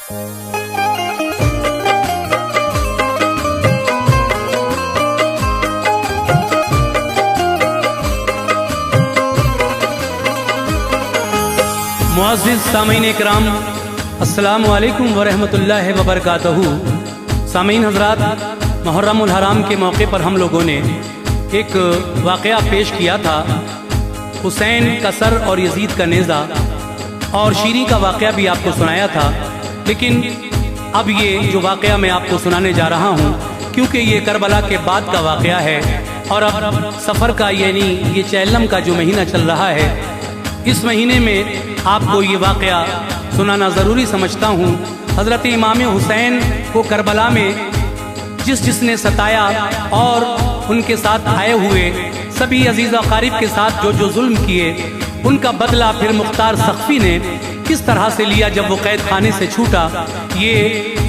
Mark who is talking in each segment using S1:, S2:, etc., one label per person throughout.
S1: मुअज़्ज़िज़ सामीन इकराम, अस्सलामु अलैकुम वरहमतुल्लाहि वबरकातुहू। सामीन हज़रात, मुहर्रमुल हराम के मौके पर हम लोगों ने एक वाक़या पेश किया था, हुसैन का सर और यजीद का नेज़ा, और शीरी का वाक़या भी आपको सुनाया था। लेकिन अब ये जो वाक़या मैं आपको सुनाने जा रहा हूँ, क्योंकि ये करबला के बाद का वाक़या है और अब सफ़र का यानी ये चैलम का जो महीना चल रहा है, इस महीने में आपको ये वाक़या सुनाना ज़रूरी समझता हूँ। हज़रत इमाम हुसैन को करबला में जिसने सताया और उनके साथ आए हुए सभी अजीज़ व क़रीब के साथ जो जुल्म किए, उनका बदला फिर मुख्तार सख्फी ने किस तरह से लिया जब वो कैद खाने से छूटा। ये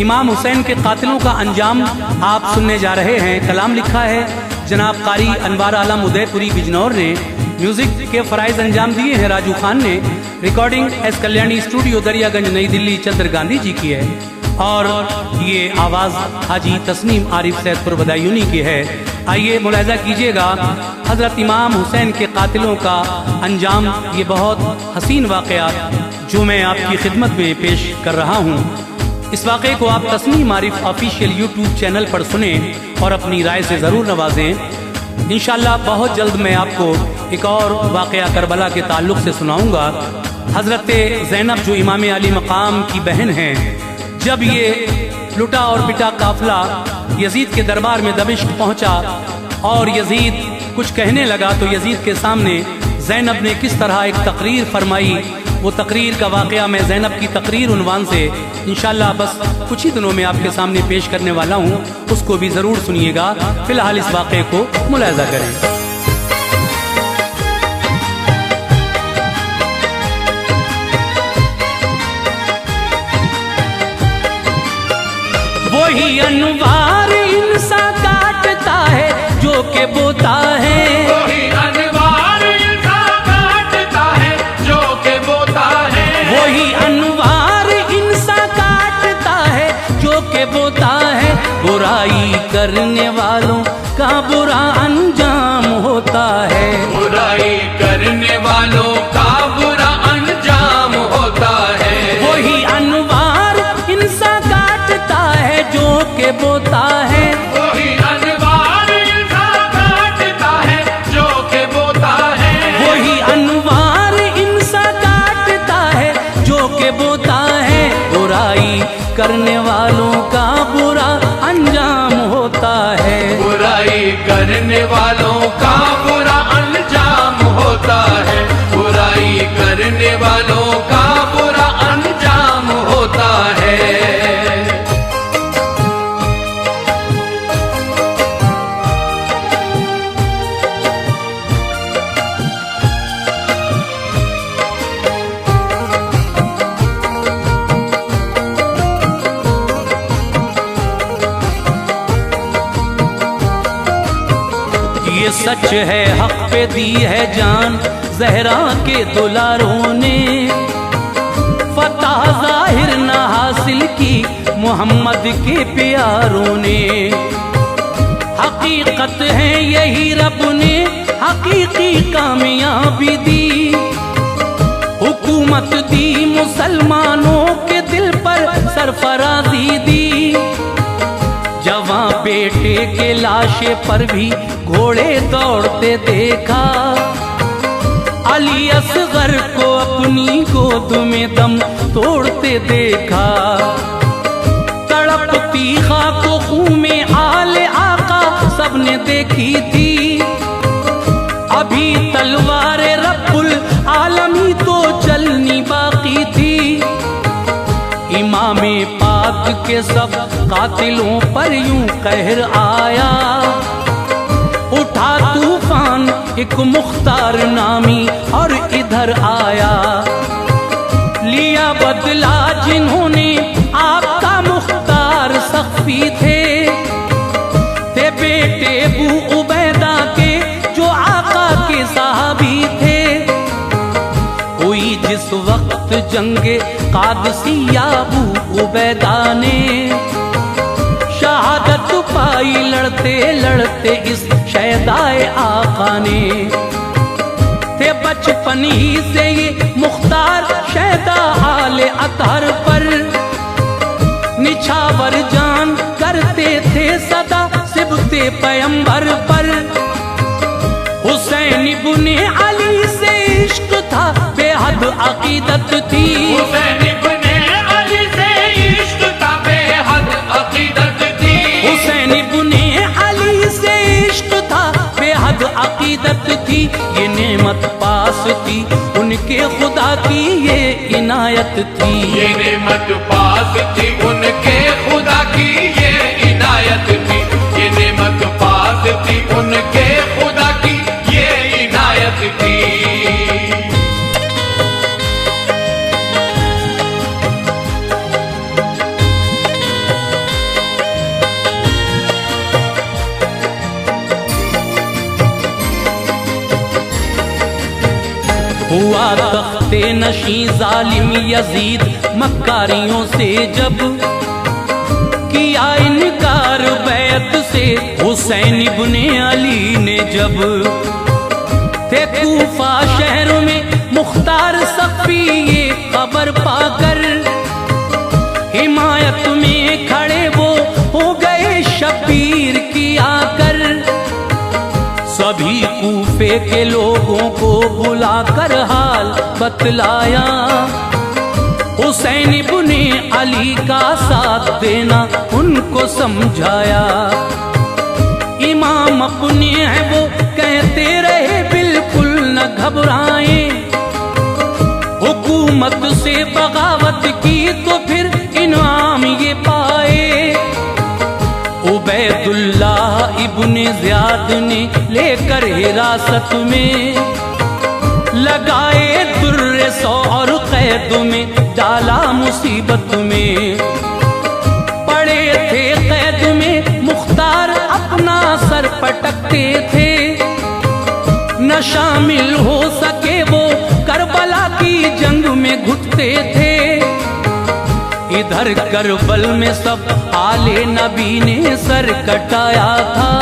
S1: इमाम हुसैन के कातिलों का अंजाम आप सुनने जा रहे हैं। कलाम लिखा है जनाब कारी अनवार आलम उदयपुरी बिजनौर ने, म्यूजिक के फ़राइज़ अंजाम दिए हैं राजू खान ने, recording S Kalyani studio Daryaganj नई दिल्ली चंद्र गांधी जी की है, और ये आवाज़ हाजी तस्नीम आरिफ सैदपुर बदायूनी की है। आइए मुलाहिज़ा कीजिएगा हज़रत इमाम हुसैन के कातिलों का अंजाम, ये बहुत हसीन वाक़या जो मैं आपकी खिदमत में पेश कर रहा हूँ। इस वाक़े को आप Tasneem Arif official YouTube channel पर सुने और अपनी राय से ज़रूर नवाजें। इंशाअल्लाह बहुत जल्द मैं आपको एक और वाक़या करबला के ताल्लुक़ से सुनाऊँगा। हज़रत ज़ैनब जो इमाम अली मकाम की बहन हैं, जब ये लुटा और पिटा काफिला यजीद के दरबार में दमिश्क पहुंचा और यजीद कुछ कहने लगा, तो यजीद के सामने ज़ैनब ने किस तरह एक तकरीर फरमाई, वो तकरीर का वाक़या मैं ज़ैनब की तकरीर उन्वान से इंशाअल्लाह बस कुछ ही दिनों में आपके सामने पेश करने वाला हूँ, उसको भी ज़रूर सुनिएगा। फ़िलहाल इस वाक़े को मुलाहिज़ा करें। वही अनवार इंसा काटता है जो के बोता है,
S2: वही अनवार इंसा काटता है जो के बोता है,
S1: वही अनवार इंसा काटता है जो के बोता है। बुराई करने वालों का बुरा अंजाम होता है,
S2: बुराई करने वालों का बुरा अंजाम होता है।
S1: वही अनवार इंसा काटता है जो के बोता है,
S2: वही अनवार इंसा काटता है जो के बोता है,
S1: वही अनवार इंसा काटता है जो के बोता है। बुराई करने वालों का बुरा अंजाम होता है,
S2: बुराई करने वालों का बुरा अंजाम होता है, बुराई करने वालों का बुरा अंजाम होता है।
S1: ये सच है हक पे दी है जान ज़हरा के दुलारों ने, फतह ज़ाहिर न हासिल की मोहम्मद के प्यारों ने। हकीकत है यही रब ने हकीकी कामयाबी दी, हुकूमत दी मुसलमानों के दिल पर सरफराजी दी। जवां बेटे के लाशे पर भी घोड़े दौड़ते देखा, अली असगर को अपनी गोद में दम तोड़ते देखा। तड़पती खाक को खून में आले आका सबने देखी थी, अभी तलवार रब्बुल आलमी तो चलनी बाकी थी। इमामे पाक के सब कातिलों पर यूं कहर आया, उठा तूफान एक मुख्तार नामी और इधर आया। लिया बदला जिन्होंने आपका मुख्तार सख्फी थे बेटे अबू उबैदा के जो आका के साहबी थे। हुई जिस वक्त जंगे कादसिया अबू उबैदा ने शहादत पाई लड़ते लड़ते इस शहदाए आका ने। थे बचपन ही से ये मुख्तार शहदा आले अतहर पर निछावर जान करते थे सदा सिबते पैगंबर पर। हुसैन इब्ने अली से इश्क था बेहद अकीदत थी।
S2: हुसैन इब्ने अली से इश्क था बेहद अकीदत थी।
S1: हुसैन इब्ने अली से इश्क था बेहद अकीदत थी। ये नेमत पास थी उनके खुदा की ये इनायत थी।
S2: ये नेमत पास थी उनके खुदा की ये इनायत थी। ये नेमत पास थी उनके खुदा की ये इनायत थी।
S1: हुआ तख्ते नशी जालिम यजीद मक्कारियों से जब किया इनकार बैत से हुसैन इब्ने अली ने जब। थे कूफा शहर में मुख्तार सफ़ी ये खबर पाकर हिमायत में खड़े वो हो गए शबीर की आकर। सभी कूफे के लोगों को बुलाकर हाल बतलाया हुसैन इब्ने अली का साथ देना उनको समझाया। इमाम अपने हैं वो कहते रहे बिल्कुल न घबराएं। हुकूमत से बगावत की तो फिर इनाम ये पाए। उबैदुल्लाह इब्ने ज़ियाद ने लेकर हिरासत में लगाए दुर्रे सौ और कैद में डाला मुसीबत में। पड़े थे कैद में मुख्तार अपना सर पटकते थे। न शामिल हो सके वो करबला की जंग में घुटते थे। इधर करबल में सब आले नबी ने सर कटाया था।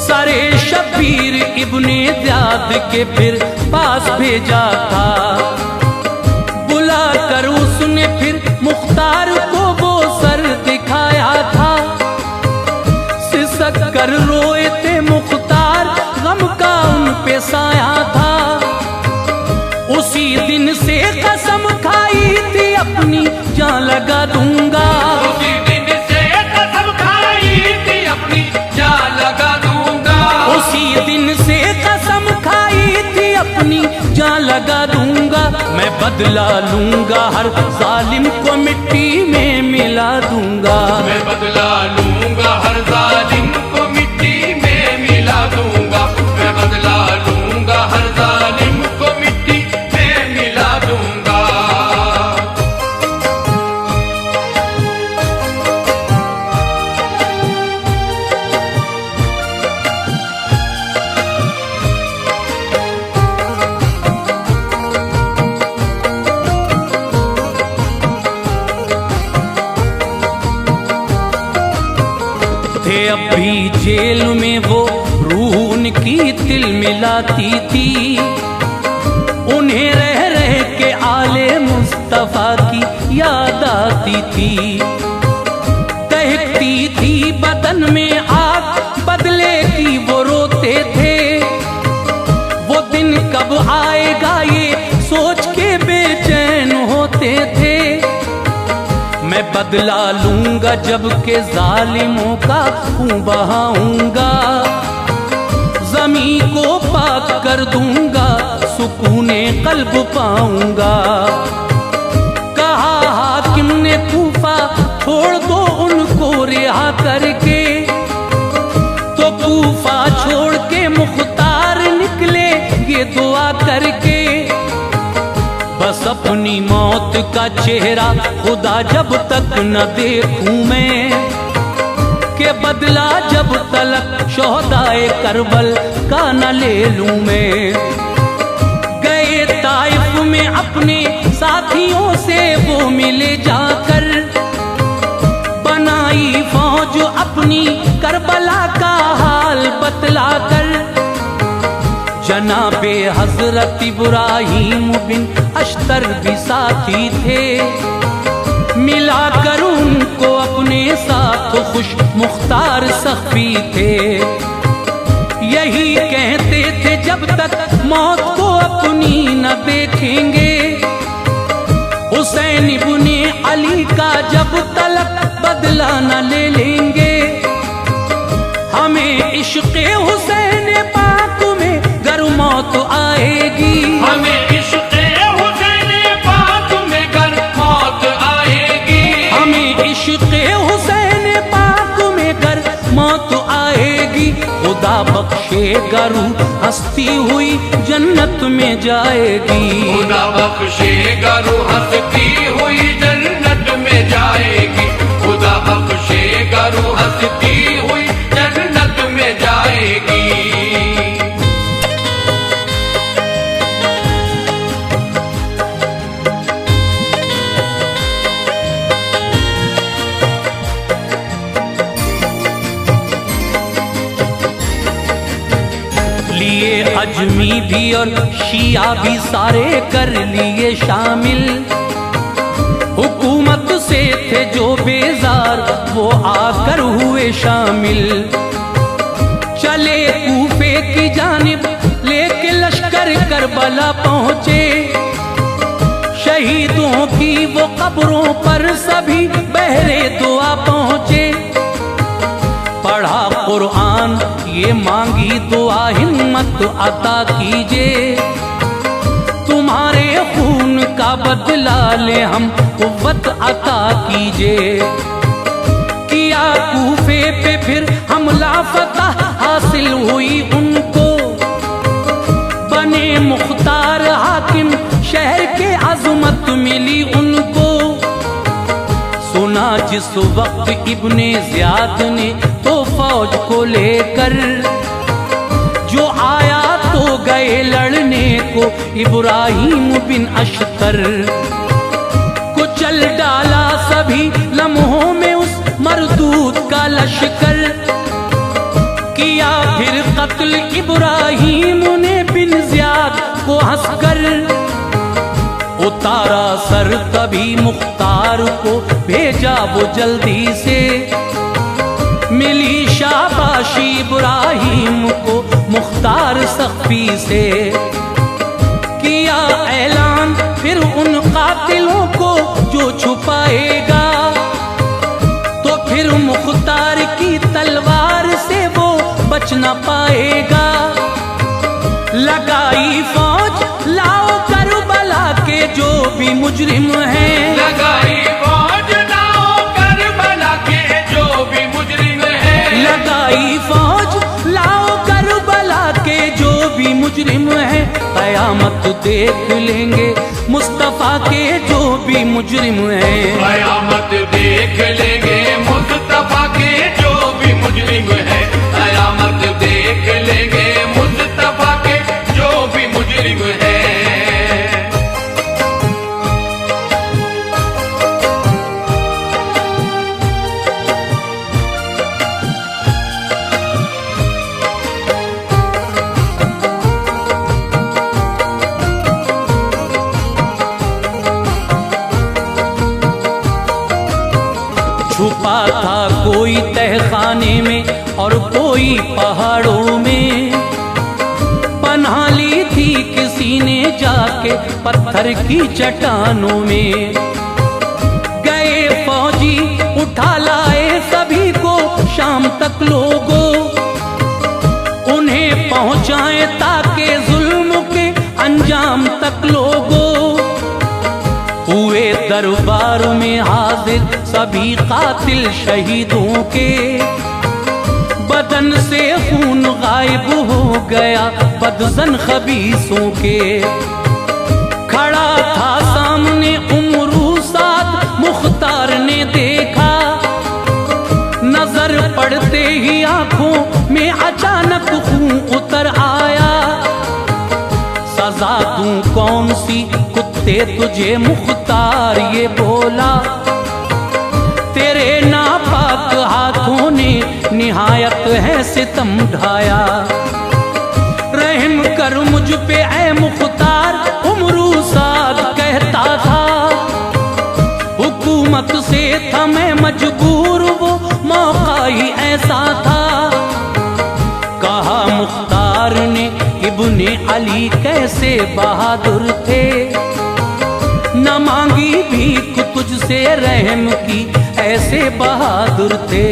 S1: सारे शबीर इब्ने ज़ियाद के फिर पास भेजा था। बुला कर उसने फिर मुख्तार को वो सर दिखाया था। सिसक कर रोए थे मुख्तार गम का उन पे साया था। उसी दिन से कसम खाई थी अपनी जान लगा दूंगा।
S2: उसी दिन से कसम खाई थी अपनी जान लगा दूंगा।
S1: उसी दिन से कसम खाई थी अपनी जान लगा दूंगा। मैं बदला लूंगा हर जालिम को मिट्टी में मिला दूंगा।
S2: मैं बदला लूंगा हर जालिम को मिट्टी में मिला दूंगा। मैं बदला लूंगा हर जालिम को मिट्टी में मिला दूंगा।
S1: अब भी जेल में वो रूह उनकी तिल मिलाती थी। उन्हें रह रह के आले मुस्तफा की याद आती थी। दहकती थी बदन में आग बदले की वो रोते थे। वो दिन कब आएगा ये सोच के बेचैन होते थे। मैं बदला लूंगा जब के जालिमों का खून बहाऊंगा। जमी को पाक कर दूंगा सुकूने कल्ब पाऊंगा। कहा हाकिम ने कूफा छोड़ दो उनको रिहा करके। तो कूफा छोड़ के मुख्तार निकले ये दुआ करके। बस अपनी मौत का चेहरा खुदा जब तक न देखूं मैं, के बदला जब तलक शोहदाए करबल का न ले लूं मैं। गए ताइफ में में अपने साथियों से वो मिले जाकर, बनाई फौज अपनी करबला का हाल बतलाकर। जनाबे हजरत इब्राहीम बिन अश्तर भी साथी थे, मिलाकर उनको अपने साथ खुश मुख्तार सख्फी थे। यही कहते थे जब तक मौत को अपनी न देखेंगे, हुसैन इब्ने अली का जब तलक बदला न ले लेंगे। हमें इश्क़े हुसैन पाक में गर मौत आएगी,
S2: हमें इश्क़े हुसैन पाक में गर मौत आएगी,
S1: हमें इश्क़े हुसैन पाक में गर मौत आएगी। खुदा बख्शेगा रूह हंसती हुई जन्नत में जाएगी,
S2: खुदा बख्शेगा रूह हंसती हुई जन्नत में जाएगी, खुदा बख्शेगा रूह हंसती हुई जन्नत में जाएगी।
S1: लिए अजमी भी और शिया भी सारे कर लिए शामिल, हुकूमत से थे जो बेजार वो आकर हुए शामिल। चले कूफे की जानिब लेके लश्कर करबला पहुंचे, शहीदों की वो कब्रों पर सभी बहरे दुआ पहुंचे। पढ़ा कुरान ये मांगी दुआ हिम्मत अता कीजिए, तुम्हारे खून का बदला ले हम कुव्वत अता कीजिए। किया कूफे पे फिर हमला फतह हासिल हुई उनको, बने मुख्तार हाकिम शहर के अजमत मिली उनको। सुना जिस वक्त इब्ने ज़ियाद ने तो फौज को लेकर, जो आया तो गए लड़ने को इब्राहीम बिन अश्तर। कुचल डाला सभी लम्हों में उस मरदूद का लश्कर, किया फिर कत्ल इब्राहीम ने बिन ज़ियाद को हंसकर। उतारा सर तभी मुख्तार को भेजा वो जल्दी से, मिली शाबाशी इब्राहीम को मुख्तार सख्फी से। किया ऐलान फिर उन कातिलों को जो छुपाएगा, तो फिर मुख्तार की तलवार से वो बच न पाएगा। लगाई फौज लाओ करबला के जो भी मुजरिम हैं,
S2: लगाई फौज लाओ करबला के जो भी मुजरिम हैं,
S1: लगाई फौज लाओ करबला के जो भी मुजरिम हैं। कयामत देख लेंगे मुस्तफा के जो भी मुजरिम हैं,
S2: कयामत देख लेंगे मुस्तफा के जो भी मुजरिम हैं, कयामत देख लेंगे मुस्तफा के जो भी मुजरिम हैं।
S1: छुपा था कोई तहखाने में और कोई पहाड़ों में, पनाह ली थी किसी ने जाके पत्थर की चट्टानों में। गए फौजी उठा लाए सभी को शाम तक लोगों, उन्हें पहुंचाए ताकि जुल्म के अंजाम तक लोगों। हुए दरबार में हाजिर सभी कातिल शहीदों के, बदन से खून गायब हो गया बदजन खबीसों के। खड़ा था सामने उमरू साथ मुख्तार ने देखा, नजर पड़ते ही आंखों में अचानक खून उतर आया। सजा दूं कौन सी कुत्ते तुझे मुख्तार ये बोला, तेरे नापाक हाथों ने निहायत है सितम ढाया। रहम कर मुझ पे ऐ मुख्तार, उमरू साद कहता था, हुकूमत से था मैं मजबूर, वो मौका ही ऐसा था। कहा मुख्तार ने इब्ने अली कैसे बहादुर थे, न मांगी भीख तुझसे रहम की ऐसे बहादुर थे।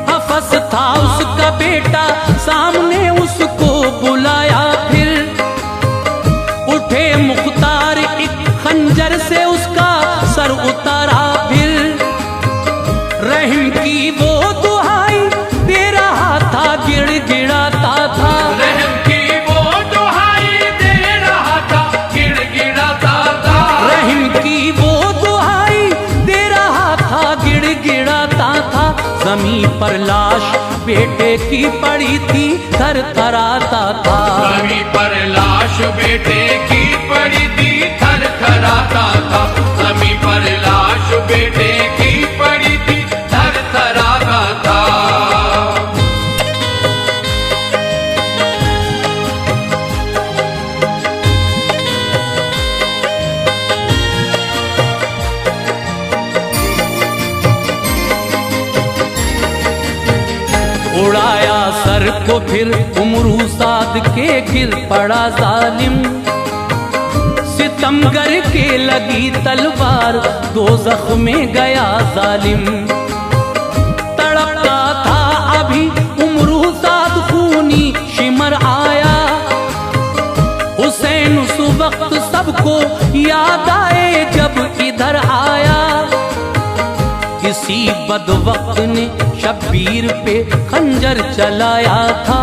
S1: हफस था उसका बेटा सामने उसको बुलाया, फिर उठे मुख्तार एक खंजर से उसका सर उतारा। फिर रहम की वो दुहाई दे रहा था, गिड़गिड़ाता था।
S2: रहम की वो दुहाई दे रहा था, गिड़गिड़ाता था।
S1: रहम की वो दुहाई दे रहा था, गिड़गिड़ाता था। ज़मीं पर लाश बेटे की पड़ी थी, थरथराता था।
S2: ज़मीं पर लाश बेटे की पड़ी थी, थरथराता था। ज़मीं पर लाश बेटे की पड़ी थी, थरथराता था।
S1: उड़ाया सर को फिर उमरू साद के, गिर पड़ा जालिम। सितमगर के लगी तलवार, दोज़ख में गया जालिम। तड़पता था अभी उमरू साद, खूनी शिमर आया। हुसैन उस वक्त सबको याद आए जब इधर आया। किसी बदवक्त ने शब्बीर पे खंजर चलाया था,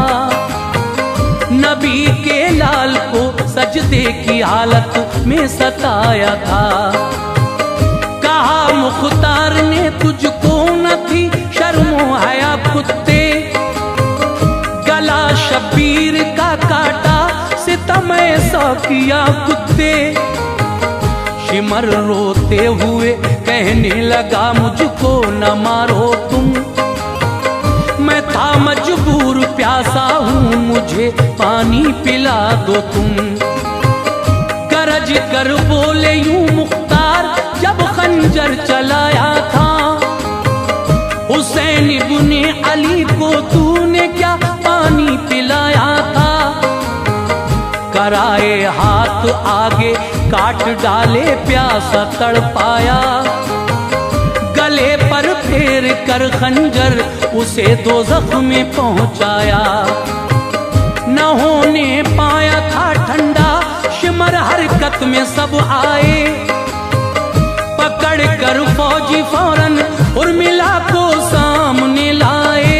S1: नबी के लाल को सजदे की हालत में सताया था। कहा मुख्तार ने तुझको न थी शर्मो हया कुत्ते, गला शब्बीर का काटा सितम ऐसा किया कुत्ते। शिमर रोते हुए कहने लगा मुझको न मारो तुम, मैं था मजबूर प्यासा हूँ, मुझे पानी पिला दो तुम। गरज कर बोले यूं मुख्तार जब खंजर चलाया था, हुसैन इब्ने अली को तूने क्या पानी पिलाया था। कराए हाथ आगे काट डाले प्यासा तड़पाया, गले पर फेर कर खंजर उसे दोज़ख में पहुंचाया। न होने पाया था ठंडा शिमर, हरकत में सब आए। पकड़ कर फौजी फौरन उर्मिला को सामने लाए।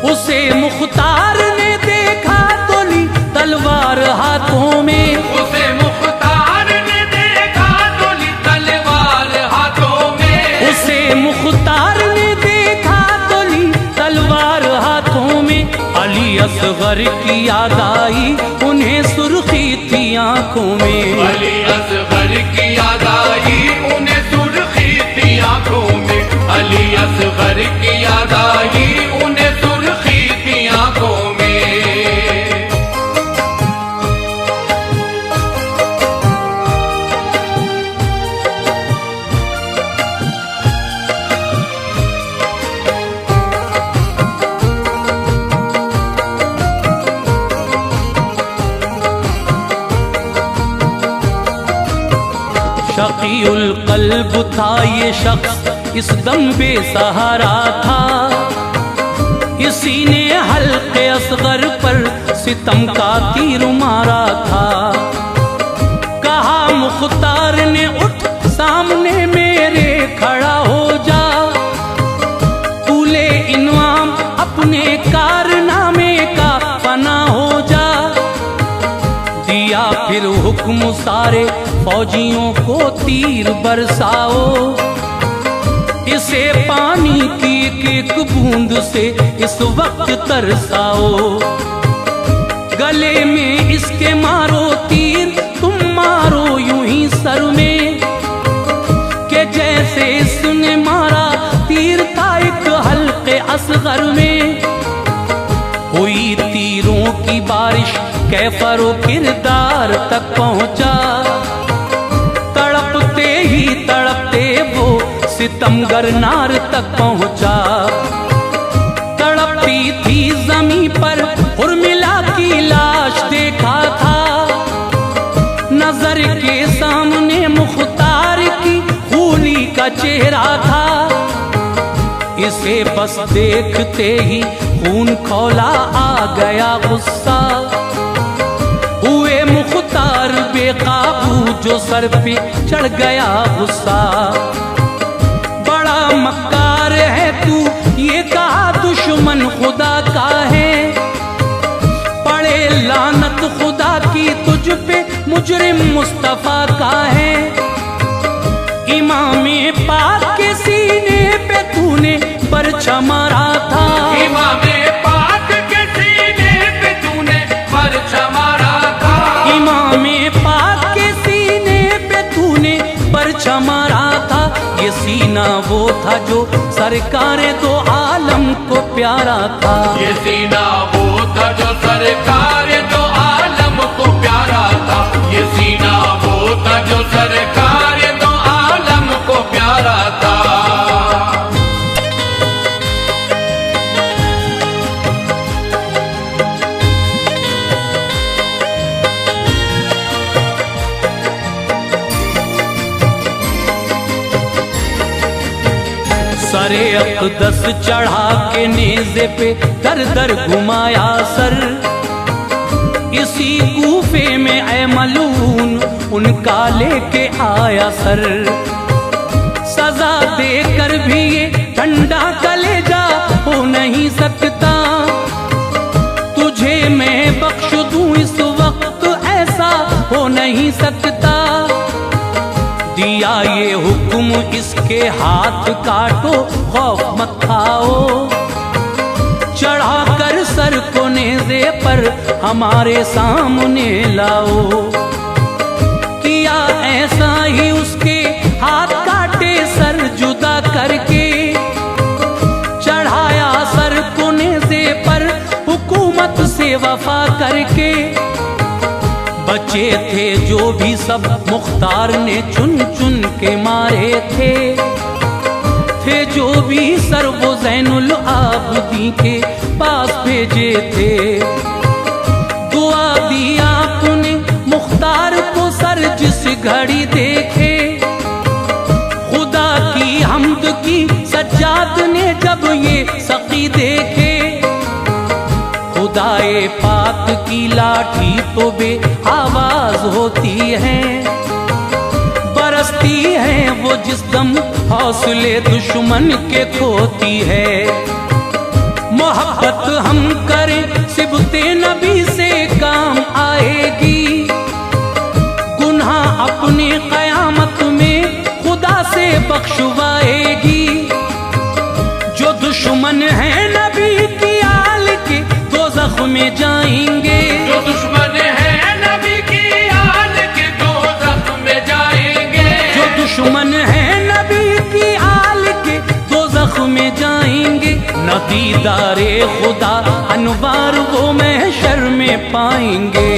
S1: उसे मुख्तार ने देखा तो ली तलवार हाथों में,
S2: उसे मुख्तार ने देखा तो ली तलवार हाथों में।
S1: उसे मुख्तार ने देखा तो ली तलवार हाथों में। अली असगर की याद आई उन्हें सुर्खी थी आंखों में।
S2: अली असगर की याद आई उन्हें सुर्खी थी आंखों में। अली असगर की याद आई उन्हें सुर्खी थी आंखों में।
S1: शकीउल कल्ब था ये शख्स, इस दम बेसहारा था। इसी ने हल्के असगर पर सितम का तीर मारा था। कहा मुख्तार ने उठ सामने मेरे खड़ा हो जा, तूले इन्वाम अपने कारनामे का फना हो जा। दिया फिर हुक्म सारे फौजियों को तीर बरसाओ, इसे पानी की एक बूंद से इस वक्त तरसाओ। गले में इसके मारो तीर कौसर में हुई तीरों की बारिश, कैफरो किरदार तक पहुंचा। तड़पते ही तड़पते वो सितमगर नार तक पहुंचा। तड़पती थी जमीन पर उर्मिला की लाश देखा था। नजर के सामने मुख्तार की खूनी का चेहरा था। इसे बस देखते ही खून खौला आ गया गुस्सा। हुए मुख्तार बेकाबू, जो सर पे चढ़ गया गुस्सा। बड़ा मक्कार है तू, ये कहा दुश्मन खुदा का है। पड़े लानत खुदा की तुझ पे, मुजरिम मुस्तफा का है। इमामे पाक के सीने पे तूने बरछा मारा था।
S2: इमामे पाक के सीने पे तूने बरछा मारा था।
S1: इमामे पाक के सीने पे तूने बरछा मारा था। ये सीना वो था जो सरकार दो आलम को प्यारा था।
S2: ये सीना वो था जो सरकार दो आलम को प्यारा था। ये सीना वो था जो सरकार दो आलम को प्यारा था।
S1: सरे अक़दस चढ़ा के नेज़े पे दर दर घुमाया सर। इसी कूफे में ऐ मलून उनका लेके आया सर। सजा देकर भी ये ठंडा कलेजा हो नहीं सकता। तुझे मैं बख्श दूं इस वक्त, ऐसा हो नहीं सकता। दिया ये हुक्म इसके हाथ काटो, खौफ मत खाओ। चढ़ा कर सर को नेज़े पर हमारे सामने लाओ। किया ऐसा ही उसके हाथ काटे सर जुदा करके। चढ़ाया सर को नेज़े पर हुकूमत से वफा करके। बचे थे जो भी सब मुख्तार ने चुन चुन के मारे थे। जो भी सर वो ज़ैनुल आबिदीन के पास भेजे थे। दुआ दी आपने मुख्तार को सर जिस घड़ी देखे। खुदा की हम्द की सज्जाद ने जब ये सकी देखे। खुदाए पाक की लाठी तो बे आवाज होती है। बरसती है वो जिस दम हौसले दुश्मन के खोती है। मोहब्बत हम करें सिबते नबी से काम आएगी। गुनाह अपने कयामत में खुदा से बख्शवाएगी। जो दुश्मन है नबी की आल के दोज़ख में जाएंगे।
S2: जो दुश्मन है नबी की आल के दोज़ख में जाएंगे।
S1: जो दुश्मन है नबी की आल के दोज़ख में जाएंगे। न दीदारे खुदा अनवार वो महशर में पाएंगे।